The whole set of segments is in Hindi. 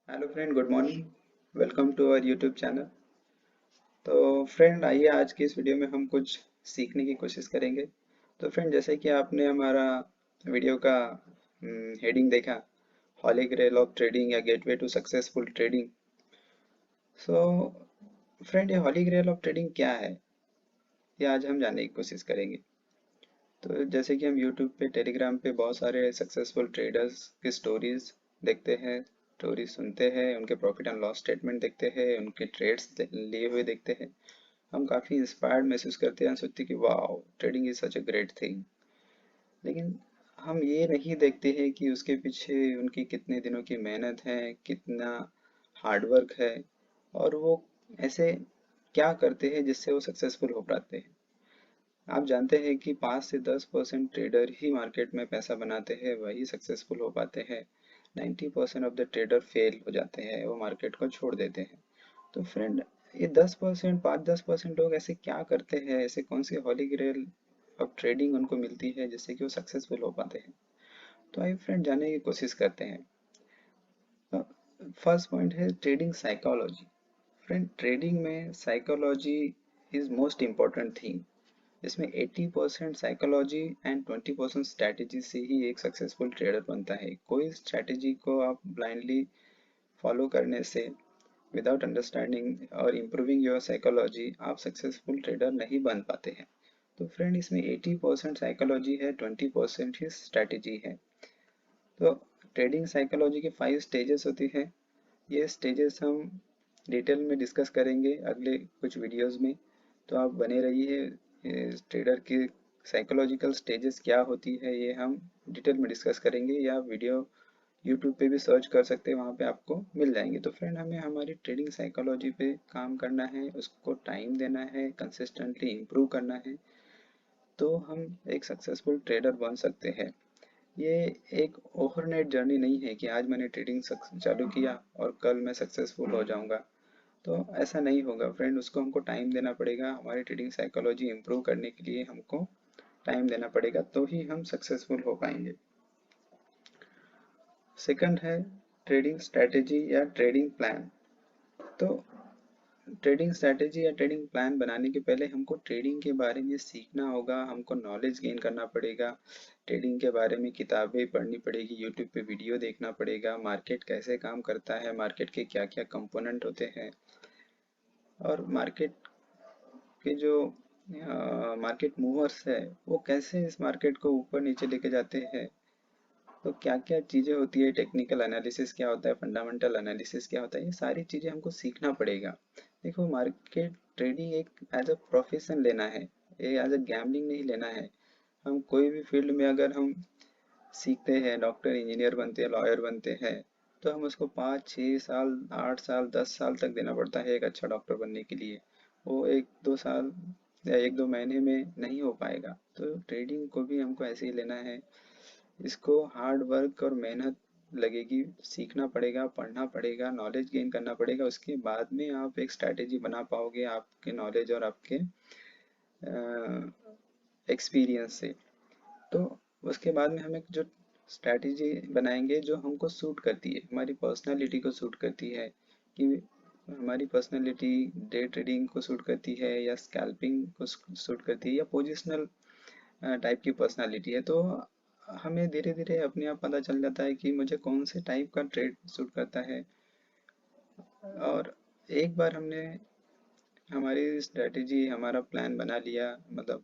Hello friend, good morning. Welcome to our YouTube channel. तो फ्रेंड, आइए आज की इस वीडियो में हम कुछ सीखने की कोशिश करेंगे। तो फ्रेंड, जैसे कि आपने हमारा वीडियो का हेडिंग देखा, हॉली ग्रेल ऑफ ट्रेडिंग या gateway to successful trading. So friend, ये हॉली ग्रेल ऑफ ट्रेडिंग क्या है, ये आज हम जानने की कोशिश करेंगे। तो जैसे कि हम यूट्यूब पे, टेलीग्राम पे बहुत सारे सक्सेसफुल ट्रेडर्स की स्टोरीज देखते हैं, स्टोरी सुनते हैं, उनके प्रॉफिट एंड लॉस स्टेटमेंट देखते हैं, उनके ट्रेड्स लिए हुए देखते हैं। हम काफ़ी इंस्पायर्ड महसूस करते हैं, सोचते हैं कि वाह, trading is such a great thing. लेकिन हम ये नहीं देखते हैं कि उसके पीछे उनकी कितने दिनों की मेहनत है, कितना हार्डवर्क है, और वो ऐसे क्या करते हैं जिससे वो सक्सेसफुल हो पाते हैं। आप जानते हैं कि 5 से 10% ट्रेडर ही मार्केट में पैसा बनाते हैं, वही सक्सेसफुल हो पाते हैं। 90% ऑफ द ट्रेडर फेल हो जाते हैं, वो मार्केट को छोड़ देते हैं। तो फ्रेंड, ये 10%, 5-10% लोग ऐसे क्या करते हैं, ऐसे कौन सी हॉली ग्रेल ऑफ ट्रेडिंग उनको मिलती है जिससे कि वो सक्सेसफुल हो पाते हैं। तो आइए फ्रेंड, जानने की कोशिश करते हैं। फर्स्ट पॉइंट है ट्रेडिंग साइकोलॉजी। फ्रेंड, ट्रेडिंग में psychology is most important thing. इसमें 80% साइकोलॉजी एंड 20% स्ट्रैटेजी से ही एक सक्सेसफुल ट्रेडर बनता है। कोई स्ट्रैटेजी को आप ब्लाइंडली फॉलो करने से, विदाउट अंडरस्टैंडिंग और इम्प्रूविंग योर साइकोलॉजी, आप सक्सेसफुल ट्रेडर नहीं बन पाते हैं। तो फ्रेंड, इसमें 80% साइकोलॉजी है, 20% ही स्ट्रैटेजी है। तो ट्रेडिंग साइकोलॉजी के 5 स्टेजेस होती है। ये स्टेजेस हम डिटेल में डिस्कस करेंगे अगले कुछ वीडियोस में। तो आप बने रहिए। ट्रेडर की साइकोलॉजिकल स्टेजेस क्या होती है, ये हम डिटेल में डिस्कस करेंगे, या वीडियो यूट्यूब पे भी सर्च कर सकते हैं, वहाँ पे आपको मिल जाएंगे। तो फ्रेंड, हमें हमारी ट्रेडिंग साइकोलॉजी पे काम करना है, उसको टाइम देना है, कंसिस्टेंटली इम्प्रूव करना है, तो हम एक सक्सेसफुल ट्रेडर बन सकते हैं। ये एक ओवरनाइट जर्नी नहीं है कि आज मैंने ट्रेडिंग चालू किया और कल मैं सक्सेसफुल हो जाऊंगा। तो ऐसा नहीं होगा फ्रेंड, उसको हमको टाइम देना पड़ेगा। हमारी ट्रेडिंग साइकोलॉजी इम्प्रूव करने के लिए हमको टाइम देना पड़ेगा, तो ही हम सक्सेसफुल हो पाएंगे। सेकंड है ट्रेडिंग स्ट्रेटेजी या ट्रेडिंग प्लान। तो ट्रेडिंग स्ट्रेटेजी या ट्रेडिंग प्लान बनाने के पहले हमको ट्रेडिंग के बारे में सीखना होगा, हमको नॉलेज गेन करना पड़ेगा। ट्रेडिंग के बारे में किताबें पढ़नी पड़ेगी, यूट्यूब पे वीडियो देखना पड़ेगा, मार्केट कैसे काम करता है, मार्केट के क्या क्या कंपोनेंट होते हैं, और मार्केट के जो मार्केट मूवर्स है, वो कैसे इस मार्केट को ऊपर नीचे लेके जाते हैं। तो क्या क्या चीज़ें होती है, टेक्निकल एनालिसिस क्या होता है, फंडामेंटल एनालिसिस क्या होता है, ये सारी चीज़ें हमको सीखना पड़ेगा। देखो, मार्केट ट्रेडिंग एक एज अ प्रोफेशन लेना है, ये एज अ गैम्बलिंग नहीं लेना है। हम कोई भी फील्ड में अगर हम सीखते हैं, डॉक्टर इंजीनियर बनते हैं, लॉयर बनते हैं, तो हम उसको 5-6 साल, 8 साल, 10 साल तक देना पड़ता है एक अच्छा डॉक्टर बनने के लिए। वो 1-2 साल या 1-2 महीने में नहीं हो पाएगा। तो ट्रेडिंग को भी हमको ऐसे ही लेना है। इसको हार्ड वर्क और मेहनत लगेगी, सीखना पड़ेगा, पढ़ना पड़ेगा, नॉलेज गेन करना पड़ेगा। उसके बाद में आप एक स्ट्रैटेजी बना पाओगे, आपके नॉलेज और आपके एक्सपीरियंस से। तो उसके बाद में हमें जो स्ट्रैटेजी बनाएंगे जो हमको सूट करती है, हमारी पर्सनालिटी को सूट करती है, कि हमारी पर्सनालिटी डे ट्रेडिंग को सूट करती है, या स्कैल्पिंग को सूट करती है, या पोजिशनल टाइप की पर्सनालिटी है। तो हमें धीरे धीरे अपने आप पता चल जाता है कि मुझे कौन से टाइप का ट्रेड सूट करता है। और एक बार हमने हमारी स्ट्रेटेजी, हमारा प्लान बना लिया, मतलब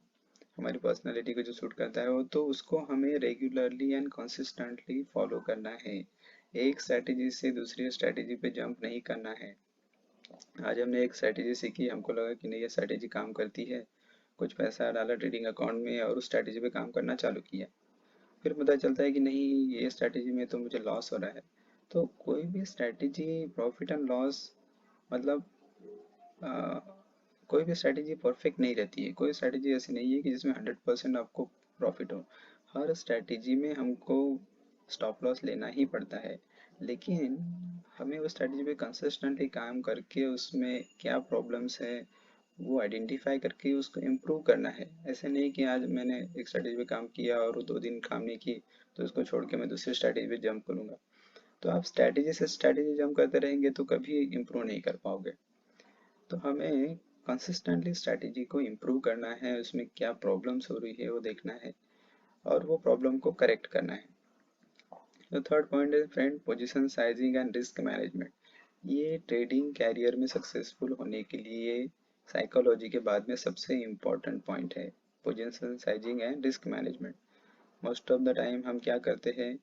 हमारी पर्सनालिटी को जो सूट करता है वो, तो उसको हमें रेगुलरली एंड कंसिस्टेंटली फॉलो करना है। एक स्ट्रेटेजी से दूसरी स्ट्रेटेजी पे जंप नहीं करना है। आज हमने एक स्ट्रेटेजी सीखी, हमको लगा कि नहीं ये स्ट्रेटेजी काम करती है, कुछ पैसा डाला ट्रेडिंग अकाउंट में और उस स्ट्रेटेजी पे काम करना चालू किया। फिर पता चलता है कि नहीं, ये स्ट्रेटेजी में तो मुझे लॉस हो रहा है। तो कोई भी स्ट्रेटेजी, प्रॉफिट एंड लॉस, मतलब आ, कोई भी स्ट्रेटेजी परफेक्ट नहीं रहती है। कोई स्ट्रेटेजी ऐसी नहीं है कि जिसमें 100% आपको प्रॉफिट हो। हर स्ट्रेटेजी में हमको स्टॉप लॉस लेना ही पड़ता है। लेकिन हमें उस स्ट्रेटेजी पे कंसिस्टेंटली काम करके उसमें क्या प्रॉब्लम्स है वो आइडेंटिफाई करके उसको इम्प्रूव करना है। ऐसे नहीं कि आज मैंने एक स्ट्रेटेजी पे काम किया और वो 2 दिन काम नहीं की, तो उसको छोड़ के मैं दूसरी स्ट्रेटेजी पे जंप करूंगा। तो आप स्ट्रैटेजी से स्ट्रैटेजी जंप करते रहेंगे तो कभी इम्प्रूव नहीं कर पाओगे। तो हमें कंसिस्टेंटली स्ट्रैटेजी को इम्प्रूव करना है, उसमें क्या प्रॉब्लम्स हो रही है वो देखना है और वो प्रॉब्लम को करेक्ट करना है। तो थर्ड पॉइंट है friend, position sizing and risk management. ये ट्रेडिंग कैरियर में सक्सेसफुल होने के लिए साइकोलॉजी के बाद में सबसे इम्पोर्टेंट पॉइंट है, position sizing and risk management. Most of the time हम क्या करते हैं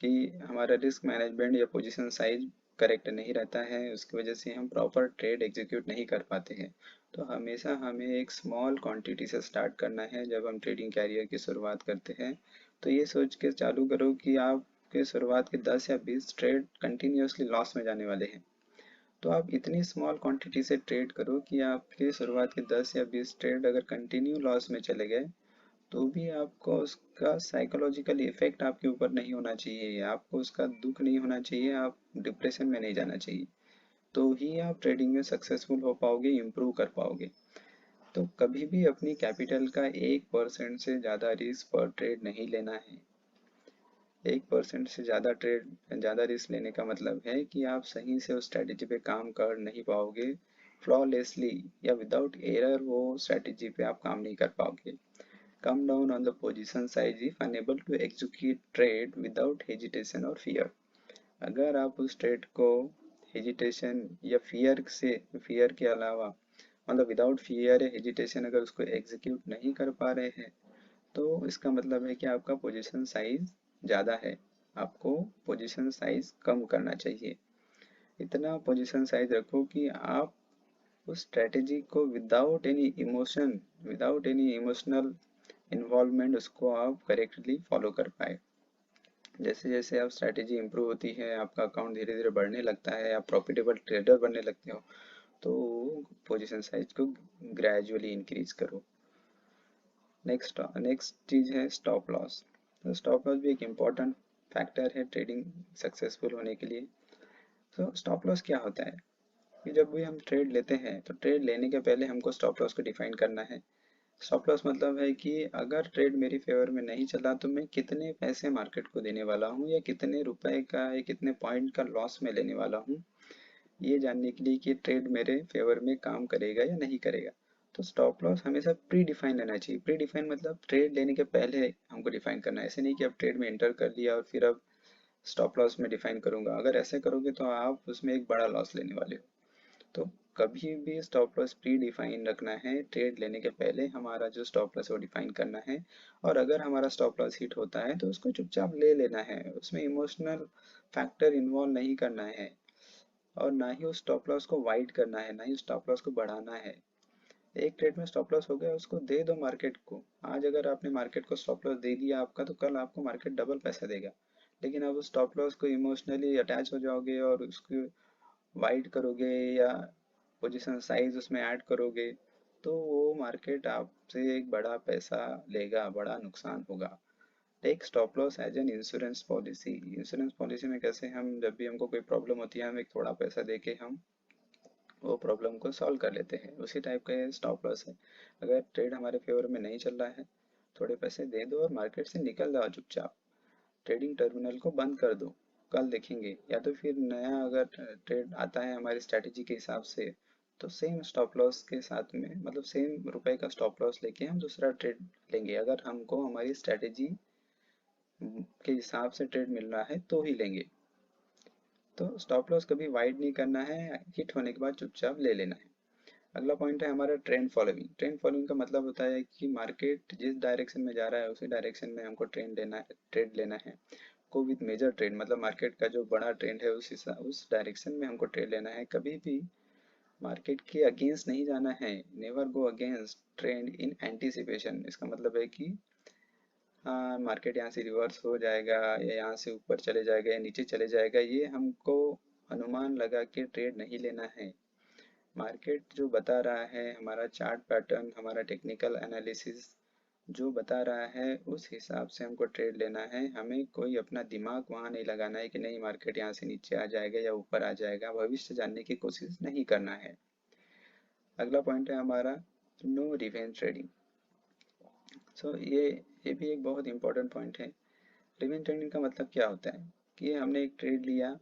कि हमारा रिस्क मैनेजमेंट या पोजीशन साइज करेक्ट नहीं रहता है, उसकी वजह से हम प्रॉपर ट्रेड एग्जीक्यूट नहीं कर पाते हैं। तो हमेशा हमें एक स्मॉल क्वांटिटी से स्टार्ट करना है जब हम ट्रेडिंग कैरियर की शुरुआत करते हैं। तो ये सोच के चालू करो कि आपके शुरुआत के 10 या 20 ट्रेड कंटिन्यूसली लॉस में जाने वाले हैं। तो आप इतनी स्मॉल क्वांटिटी से ट्रेड करो कि आपके शुरुआत के 10 या 20 ट्रेड अगर कंटिन्यू लॉस में चले गए तो भी आपको उसका साइकोलॉजिकल इफेक्ट आपके ऊपर नहीं होना चाहिए, आपको उसका दुख नहीं होना चाहिए, आप डिप्रेशन में नहीं जाना चाहिए। तो ही आप ट्रेडिंग में सक्सेसफुल हो पाओगे, इम्प्रूव कर पाओगे। तो कभी भी अपनी कैपिटल का 1% से ज़्यादा रिस्क पर ट्रेड नहीं लेना है। 1% से ज़्यादा रिस्क लेने का मतलब है कि आप सही से उस स्ट्रैटेजी पे काम कर नहीं पाओगे, फ्लॉलेसली या विदाउट एरर वो स्ट्रैटेजी पे आप काम नहीं कर पाओगे। Come down on the position size if unable to execute trade without hesitation or fear। अगर आप उस ट्रेड को हेजिटेशन या फियर के अलावा, मतलब विदाउट फियर या हेजिटेशन अगर उसको एग्जीक्यूट नहीं कर पा रहे हैं, तो इसका मतलब है कि आपका पोजीशन साइज ज़्यादा है, आपको पोजीशन साइज कम करना चाहिए। इतना पोजीशन साइज रखो कि आप उस स्ट्रेटेजी को विदाउट एनी इमोशनल इन्वॉल्वमेंट उसको आप करेक्टली फॉलो कर पाए। जैसे जैसे आप स्ट्रैटेजी इंप्रूव होती है, आपका अकाउंट धीरे धीरे बढ़ने लगता है, आप प्रॉफिटेबल ट्रेडर बनने लगते हो, तो पोजीशन साइज को ग्रेजुअली इंक्रीज करो। नेक्स्ट चीज है स्टॉप लॉस। तो स्टॉप लॉस भी एक इम्पॉर्टेंट फैक्टर है ट्रेडिंग सक्सेसफुल होने के लिए। तो स्टॉप लॉस क्या होता है कि जब भी हम ट्रेड लेते हैं तो ट्रेड लेने के पहले हमको स्टॉप लॉस को डिफाइन करना है। स्टॉप लॉस मतलब है कि अगर ट्रेड मेरी फेवर में नहीं चला तो मैं कितने पैसे मार्केट को देने वाला हूँ या कितने रुपए का या कितने पॉइंट का लॉस में लेने वाला हूँ, ये जानने के लिए कि ट्रेड मेरे फेवर में काम करेगा या नहीं करेगा। तो स्टॉप लॉस हमेशा प्री डिफाइन लेना चाहिए। प्री डिफाइन मतलब ट्रेड लेने के पहले हमको डिफाइन करना है, ऐसे नहीं कि अब ट्रेड में एंटर कर लिया और फिर अब स्टॉप लॉस में डिफाइन करूंगा। अगर ऐसे करोगे तो आप उसमें एक बड़ा लॉस लेने वाले हो। तो कभी भी स्टॉप लॉस प्री डिफाइन रखना है, ट्रेड लेने के पहले हमारा जो स्टॉप लॉस है वो डिफाइन करना है। और अगर हमारा स्टॉप लॉस हिट होता है तो उसको चुपचाप ले लेना है, उसमें इमोशनल फैक्टर इन्वॉल्व नहीं करना है और ना ही उस स्टॉप लॉस को वाइड करना है, ना ही स्टॉप लॉस को बढ़ाना है। एक ट्रेड में स्टॉप लॉस हो गया, उसको दे दो मार्केट को। आज अगर आपने मार्केट को स्टॉप लॉस दे दिया आपका, तो कल आपको मार्केट डबल पैसा देगा। लेकिन आप उस स्टॉप लॉस को इमोशनली अटैच हो जाओगे और उसको वाइड करोगे या पोजीशन साइज उसमें ऐड करोगे, तो वो मार्केट आपसे एक बड़ा पैसा लेगा, बड़ा नुकसान होगा। Take stop loss as an insurance policy. Insurance policy में कैसे हम जब भी हमको कोई प्रॉब्लम होती है, हम एक थोड़ा पैसा दे के हम वो प्रॉब्लम को सॉल्व कर लेते हैं, उसी टाइप का ये स्टॉप लॉस है। अगर ट्रेड हमारे फेवर में नहीं चल रहा है, थोड़े पैसे दे दो और मार्केट से निकल जाओ चुपचाप, ट्रेडिंग टर्मिनल को बंद कर दो, कल देखेंगे। या तो फिर नया अगर ट्रेड आता है हमारी स्ट्रैटेजी के हिसाब से, तो सेम स्टॉप लॉस के साथ में, मतलब सेम रुपए का स्टॉप लॉस लेके हम दूसरा ट्रेड लेंगे, अगर हमको हमारी स्ट्रैटेजी के हिसाब से ट्रेड मिल रहा है तो ही लेंगे। तो स्टॉप लॉस कभी वाइड नहीं करना है, हिट होने के बाद चुपचाप ले लेना है। अगला पॉइंट है हमारा ट्रेंड फॉलोइंग। ट्रेंड फॉलोइंग का मतलब होता है कि मार्केट जिस डायरेक्शन में जा रहा है उसी डायरेक्शन में हमको ट्रेड लेना है। को विद मेजर ट्रेंड, मतलब मार्केट का जो बड़ा ट्रेंड है उस डायरेक्शन में हमको ट्रेड लेना है। कभी भी मार्केट के अगेंस्ट नहीं जाना है। नेवर गो अगेंस्ट ट्रेंड इन एंटीसिपेशन। इसका मतलब है कि हाँ, मार्केट यहाँ से रिवर्स हो जाएगा या यहाँ से ऊपर चले जाएगा या नीचे चले जाएगा, ये हमको अनुमान लगा के ट्रेड नहीं लेना है। मार्केट जो बता रहा है, हमारा चार्ट पैटर्न, हमारा टेक्निकल एनालिसिस जो बता रहा है, उस हिसाब से हमको ट्रेड लेना है। हमें कोई अपना दिमाग वहाँ नहीं लगाना है कि नहीं मार्केट यहाँ से नीचे आ जाएगा या ऊपर आ जाएगा, भविष्य जानने की कोशिश नहीं करना है। अगला पॉइंट है हमारा नो रिवेंज ट्रेडिंग। सो ये भी एक बहुत इंपॉर्टेंट पॉइंट है। रिवेंज ट्रेडिंग का मतलब क्या होता है कि हमने एक ट्रेड लिया,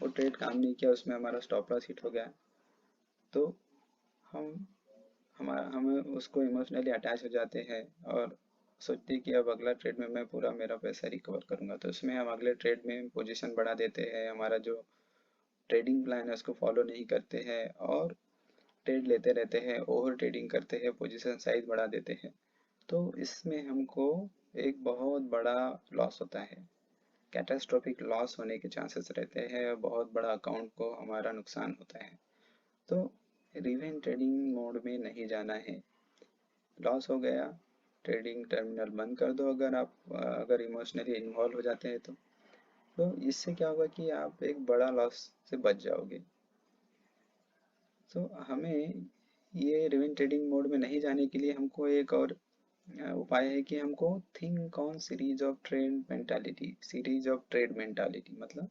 वो ट्रेड काम नहीं किया, उसमें हमारा स्टॉप लॉस हिट हो गया, तो हम हमें उसको इमोशनली अटैच हो जाते हैं और सोचते हैं कि अब अगला ट्रेड में मैं पूरा मेरा पैसा रिकवर करूंगा। तो उसमें हम अगले ट्रेड में पोजीशन बढ़ा देते हैं, हमारा जो ट्रेडिंग प्लान है उसको फॉलो नहीं करते हैं और ट्रेड लेते रहते हैं, ओवर ट्रेडिंग करते हैं, पोजीशन साइज बढ़ा देते हैं। तो इसमें हमको एक बहुत बड़ा लॉस होता है, कैटास्ट्रोफिक लॉस होने के चांसेस रहते हैं, बहुत बड़ा अकाउंट को हमारा नुकसान होता है। तो रिवेंज ट्रेडिंग मोड में नहीं जाना है। लॉस हो गया, ट्रेडिंग टर्मिनल बंद कर दो, अगर आप अगर इमोशनली इन्वॉल्व हो जाते हैं तो इससे क्या होगा कि आप एक बड़ा लॉस से बच जाओगे। तो हमें ये रिवेंज ट्रेडिंग मोड में नहीं जाने के लिए हमको एक और उपाय है कि हमको think on series of trade mentality. मतलब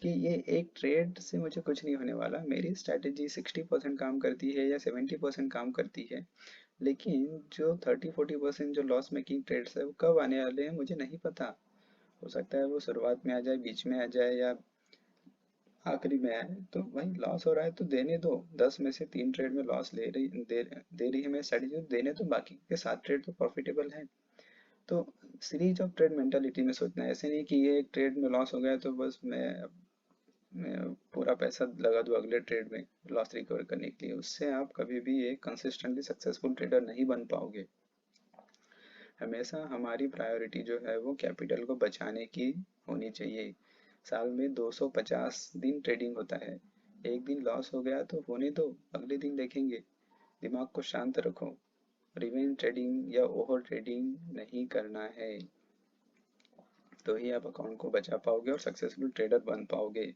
कि ये एक ट्रेड से मुझे कुछ नहीं होने वाला, मेरी स्ट्रैटेजी 60% काम करती है या 70% काम करती है, लेकिन जो 30-40% जो लॉस मेकिंग ट्रेड्स है वो कब आने वाले हैं मुझे नहीं पता। हो सकता है वो शुरुआत में आ जाए, बीच में आ जाए या आखिरी में आए। तो भाई लॉस हो रहा है तो देने दो, 10 में से 3 ट्रेड में लॉस दे रही है मेरी स्ट्रेटेजी, तो देने दो, बाकी के 7 ट्रेड तो प्रॉफिटेबल है। तो सीरीज ऑफ ट्रेड मेंटालिटी में सोचना है, ऐसे नहीं कि ये एक ट्रेड में लॉस हो गया तो बस मैं पूरा पैसा लगा दूं अगले ट्रेड में लॉस रिकवर करने के लिए। उससे आप कभी भी एक कंसिस्टेंटली सक्सेसफुल ट्रेडर नहीं बन पाओगे। हमेशा हमारी प्रायोरिटी जो है वो कैपिटल को बचाने की होनी चाहिए। साल में 250 दिन ट्रेडिंग होता है, एक दिन लॉस हो गया तो होने दो, अगले दिन देखेंगे। दिमाग को शांत रखो, रिवेंज ट्रेडिंग या ओवर ट्रेडिंग नहीं करना है, तो ही आप अकाउंट को बचा पाओगे और सक्सेसफुल ट्रेडर बन पाओगे।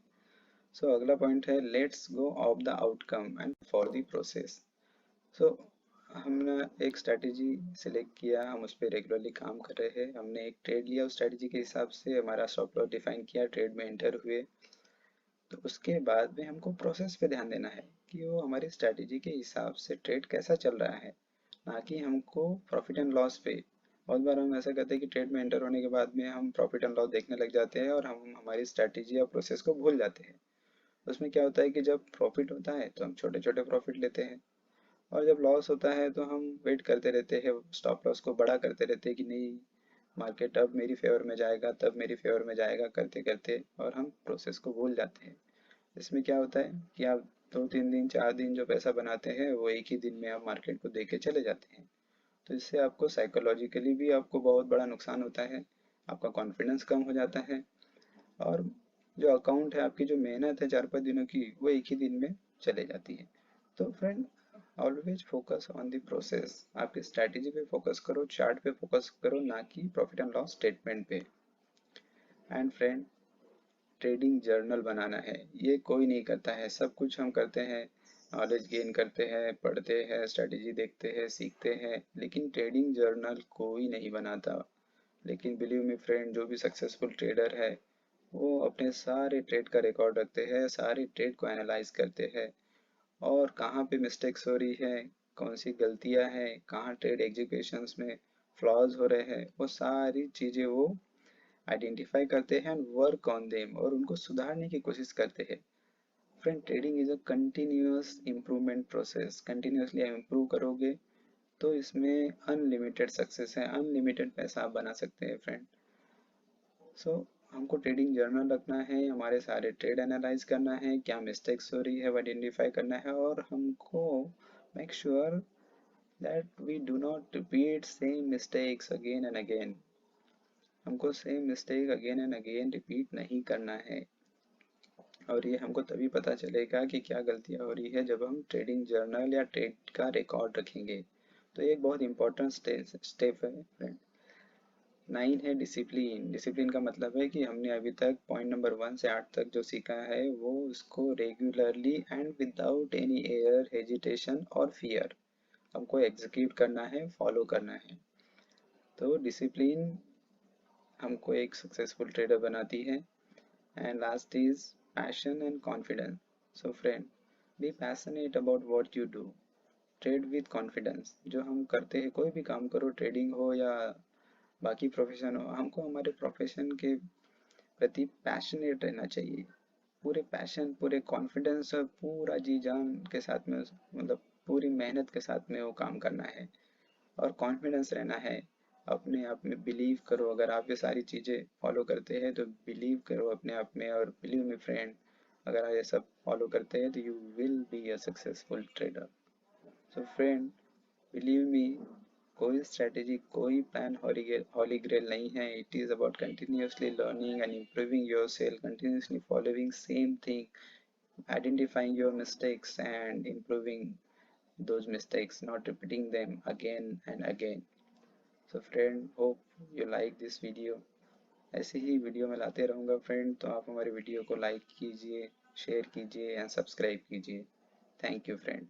सो अगला पॉइंट है, let's go of the outcome and for the process. So हमने एक स्ट्रैटेजी सिलेक्ट किया, हम उस पर रेगुलरली काम कर रहे हैं, हमने एक ट्रेड लिया, उस स्ट्रैटेजी के हिसाब से हमारा स्टॉप लॉस डिफाइन किया, ट्रेड में एंटर हुए। तो उसके बाद में हमको प्रोसेस पे ध्यान देना है कि वो हमारी स्ट्रैटेजी के हिसाब से ट्रेड कैसा चल रहा है, ना कि हमको प्रॉफिट एंड लॉस पे। बहुत बार हम ऐसा करते हैं कि ट्रेड में एंटर होने के बाद में हम प्रॉफिट एंड लॉस देखने लग जाते हैं और हम हमारी स्ट्रैटेजी या प्रोसेस को भूल जाते हैं। उसमें क्या होता है कि जब प्रॉफिट होता है तो हम छोटे छोटे प्रॉफिट लेते हैं, और जब लॉस होता है तो हम वेट करते रहते हैं, स्टॉप लॉस को बड़ा करते रहते हैं कि नहीं मार्केट अब मेरी फेवर में जाएगा, तब मेरी फेवर में जाएगा, करते करते और हम प्रोसेस को भूल जाते हैं। इसमें क्या होता है कि आप 2-3 दिन 4 दिन जो पैसा बनाते हैं वो एक ही दिन में आप मार्केट को दे के चले जाते हैं। तो इससे आपको साइकोलॉजिकली भी आपको बहुत बड़ा नुकसान होता है, आपका कॉन्फिडेंस कम हो जाता है, और जो अकाउंट है, आपकी जो मेहनत है 4-5 दिनों की, वो एक ही दिन में चले जाती है। तो friend, always focus on the process, आपकी स्ट्रैटेजी पे फोकस करो, चार्ट पे फोकस करो, ना कि प्रॉफिट एंड लॉस स्टेटमेंट पे। एंड फ्रेंड, ट्रेडिंग जर्नल बनाना है, ये कोई नहीं करता है, सब कुछ हम करते हैं, नॉलेज गेन करते हैं, पढ़ते हैं, स्ट्रैटेजी देखते हैं, सीखते हैं, लेकिन ट्रेडिंग जर्नल कोई नहीं बनाता। लेकिन बिलीव मी फ्रेंड, जो भी सक्सेसफुल ट्रेडर है वो अपने सारे ट्रेड का रिकॉर्ड रखते हैं, सारे ट्रेड को एनालाइज करते हैं, और कहाँ पे मिस्टेक्स हो रही है, कौन सी गलतियाँ हैं, कहाँ ट्रेड एग्जीक्यूशंस में फ्लॉज हो रहे हैं, वो सारी चीज़ें वो आइडेंटिफाई करते हैं, वर्क ऑन देम, और उनको सुधारने की कोशिश करते हैं। Friend, trading is a continuous improvement process, continuously improve करोगे तो इसमें अनलिमिटेड सक्सेस है, अनलिमिटेड पैसा आप बना सकते हैं फ्रेंड। सो हमको ट्रेडिंग जर्नल रखना है, हमारे सारे ट्रेड एनालाइज करना है, क्या मिस्टेक्स हो रही है वो आइडेंटिफाई करना है, और हमको make sure that we do not repeat same mistakes again and again. हमको same mistake again and again repeat नहीं करना है, और ये हमको तभी पता चलेगा कि क्या गलतियां हो रही है जब हम ट्रेडिंग जर्नल या ट्रेड का रिकॉर्ड रखेंगे। तो ये एक बहुत इंपॉर्टेंट स्टेप है फ्रेंड। 9 है डिसिप्लिन। डिसिप्लिन का मतलब है कि हमने अभी तक पॉइंट नंबर 1 से 8 तक जो सीखा है वो उसको regularly and without any air, hesitation और फियर हमको एग्जीक्यूट करना है, फॉलो करना है। तो डिसिप्लिन हमको एक सक्सेसफुल ट्रेडर बनाती है। And last is passion and confidence. So friend, be passionate about what you do, trade with confidence. जो हम करते हैं, कोई भी काम करो, ट्रेडिंग हो या बाकी प्रोफेशन हो, हमको हमारे प्रोफेशन के प्रति पैशनेट रहना चाहिए, पूरे पैशन, पूरे कॉन्फिडेंस और पूरा जी जान के साथ में मतलब पूरी मेहनत के साथ में वो काम करना है। और कॉन्फिडेंस रहना है, अपने आप में बिलीव करो। अगर आप ये सारी चीज़ें फॉलो करते हैं तो बिलीव करो अपने आप में, और बिलीव मी फ्रेंड, अगर आप ये सब फॉलो करते हैं तो you will be a successful trader. So friend, believe me, कोई स्ट्रेटेजी, कोई प्लान हॉली ग्रेल नहीं है। It is about continuously learning and improving your self, continuously following same thing, identifying your mistakes and improving those mistakes, not repeating them again and again. So friend, hope you like this video. ऐसे ही वीडियो मैं लाते रहूँगा फ्रेंड, तो आप हमारी वीडियो को लाइक कीजिए, शेयर कीजिए एंड सब्सक्राइब कीजिए। Thank you friend.